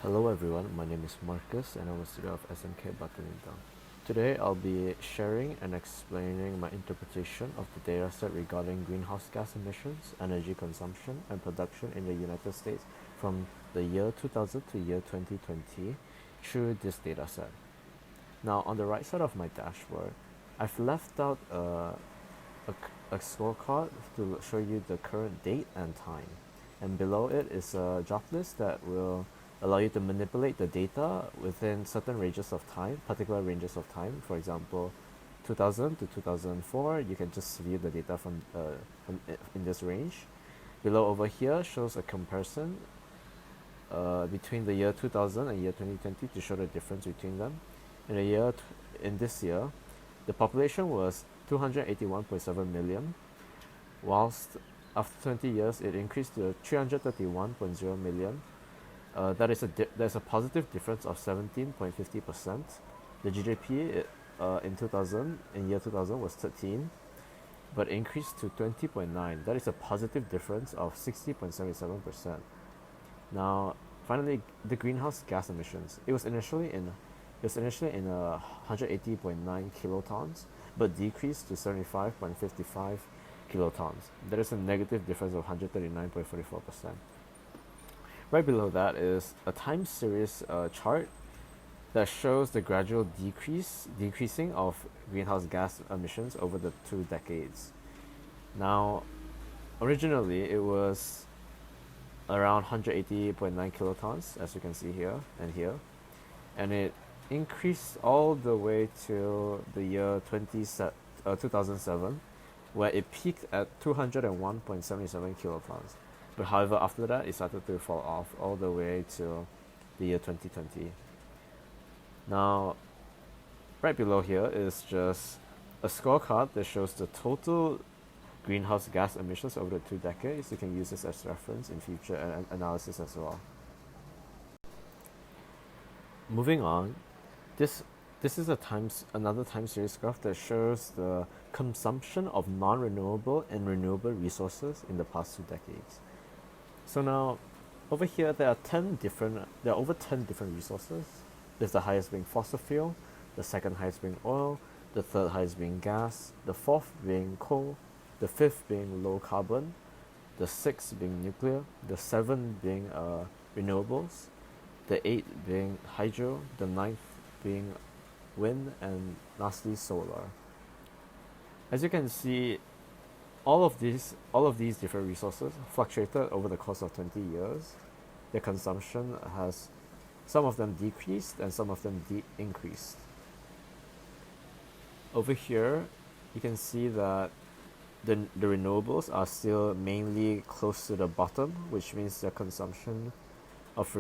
Hello everyone, my name is Marcus and I'm a student of SMK Batalintang. Today I'll be sharing and explaining my interpretation of the dataset regarding greenhouse gas emissions, energy consumption, and production in the United States from the year 2000 to year 2020 through this dataset. Now on the right side of my dashboard, I've left out a scorecard to show you the current date and time. And below it is a job list that will allow you to manipulate the data within certain ranges of time, particular ranges of time. For example, 2000 to 2004, you can just view the data from in this range. Below over here shows a comparison between the year 2000 and year 2020 to show the difference between them. In this year, the population was 281.7 million, whilst after 20 years it increased to 331.0 million. There's a positive difference of 17.50%. The GDP in year 2000 was 13, but increased to 20.9. That is a positive difference of 60.77%. Now, finally, the greenhouse gas emissions. It was initially in 180.9 kilotons, but decreased to 75.55 kilotons. That is a negative difference of 139.44%. Right below that is a time series chart that shows the gradual decreasing of greenhouse gas emissions over the 2 decades. Now, originally it was around 180.9 kilotons, as you can see here and here, and it increased all the way to the year 2007, where it peaked at 201.77 kilotons. But however, after that, it started to fall off all the way to the year 2020. Now, right below here is just a scorecard that shows the total greenhouse gas emissions over the 2 decades. You can use this as reference in future analysis as well. Moving on, this is another time series graph that shows the consumption of non-renewable and renewable resources in the past 2 decades. So now, over here there are over 10 different resources. There's the highest being fossil fuel, the second highest being oil, the third highest being gas, the fourth being coal, the fifth being low carbon, the sixth being nuclear, the seventh being renewables, the eighth being hydro, the ninth being wind, and lastly solar. As you can see, all of these different resources fluctuated over the course of 20 years. Their consumption has, some of them decreased and some of them increased. Over here, you can see that the renewables are still mainly close to the bottom, which means their consumption of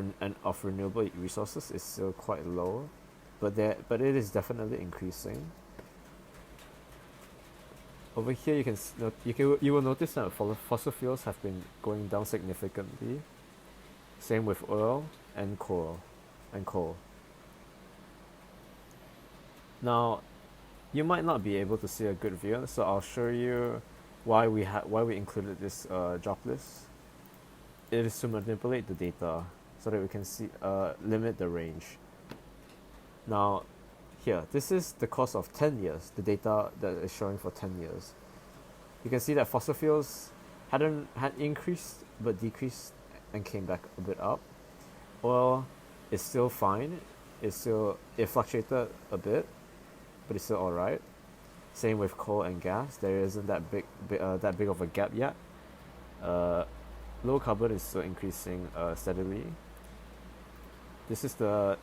renewable resources is still quite low, but it is definitely increasing. Over here, you will notice that fossil fuels have been going down significantly. Same with oil and coal. Now, you might not be able to see a good view, so I'll show you why we included this job list. It is to manipulate the data so that we can limit the range. Now, here, this is the course of 10 years, the data that is showing for 10 years. You can see that fossil fuels had increased but decreased and came back a bit up. Oil is still fine. It fluctuated a bit, but it's still alright. Same with coal and gas. There isn't that big of a gap yet. Low carbon is still increasing steadily. This is the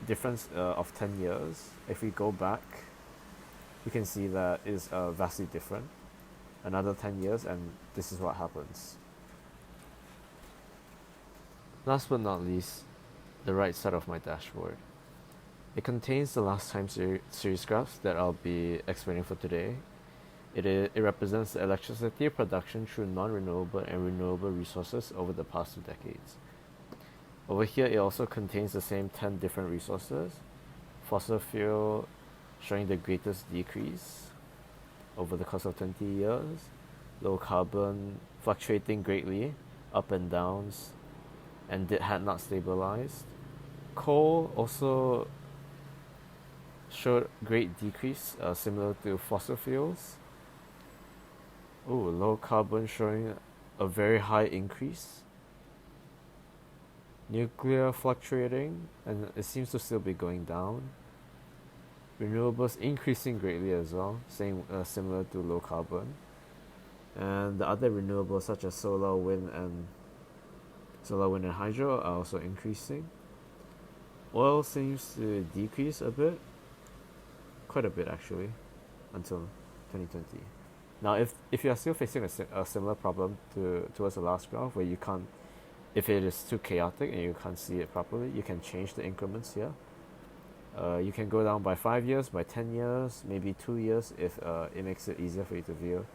difference of 10 years. If we go back, we can see that it is vastly different. Another 10 years and this is what happens. Last but not least, the right side of my dashboard. It contains the last time series graphs that I'll be explaining for today. It represents the electricity production through non-renewable and renewable resources over the past 2 decades. Over here, it also contains the same 10 different resources. Fossil fuel showing the greatest decrease over the course of 20 years. Low carbon fluctuating greatly, up and downs, and had not stabilized. Coal also showed great decrease, similar to fossil fuels. Oh, low carbon showing a very high increase. Nuclear fluctuating, and it seems to still be going down. Renewables increasing greatly as well, same similar to low carbon. And the other renewables such as solar, wind, and hydro are also increasing. Oil seems to decrease a bit, quite a bit actually, until 2020. Now, if you are still facing a similar problem towards the last graph where you can't, if it is too chaotic and you can't see it properly, you can change the increments here. You can go down by 5 years, by 10 years, maybe 2 years if it makes it easier for you to view.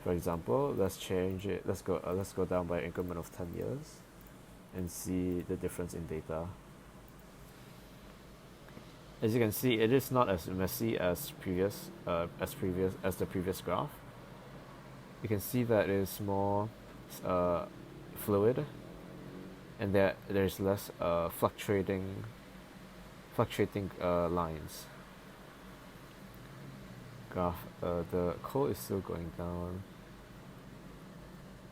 For example, let's change it. Let's go down by an increment of 10 years, and see the difference in data. As you can see, it is not as messy as the previous graph. You can see that it is more fluid, and that there's less fluctuating lines. The coal is still going down.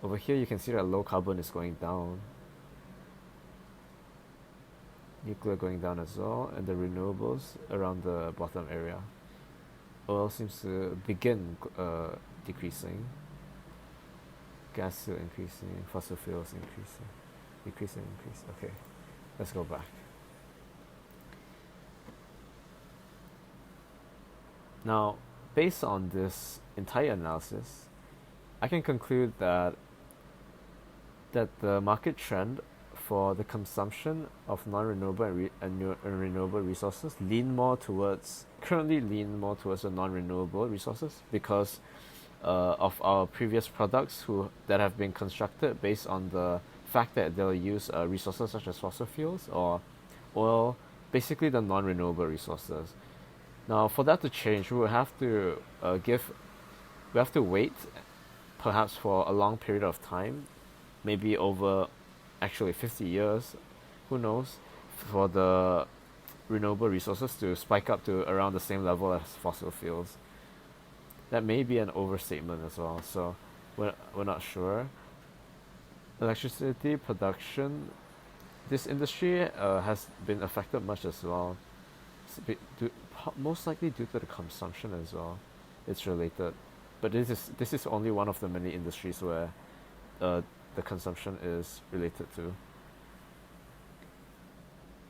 Over here you can see that low carbon is going down. Nuclear going down as well, and the renewables around the bottom area. Oil seems to begin decreasing. Gas still increasing, fossil fuels increasing. Okay, let's go back. Now, based on this entire analysis, I can conclude that the market trend for the consumption of non-renewable and renewable resources currently lean more towards the non-renewable resources because of our previous products that have been constructed based on the fact that they'll use resources such as fossil fuels or oil, basically the non-renewable resources. Now, for that to change, we will have to wait perhaps for a long period of time, maybe over actually 50 years, who knows, for the renewable resources to spike up to around the same level as fossil fuels. That may be an overstatement as well, so we're not sure. Electricity production, this industry has been affected much as well, most likely due to the consumption as well. It's related, but this is only one of the many industries where the consumption is related to.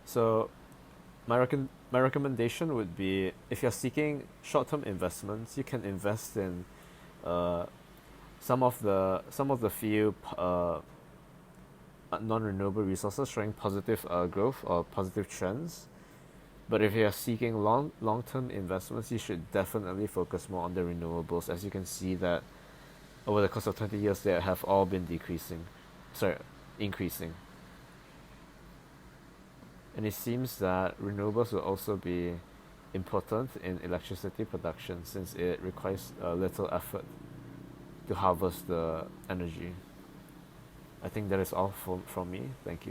So my recommendation would be, if you're seeking short-term investments, you can invest in some of the few non-renewable resources showing positive growth or positive trends. But if you're seeking long-term investments, you should definitely focus more on the renewables. As you can see that over the course of 20 years, they have all been increasing. And it seems that renewables will also be important in electricity production since it requires little effort to harvest the energy. I think that is all from me. Thank you.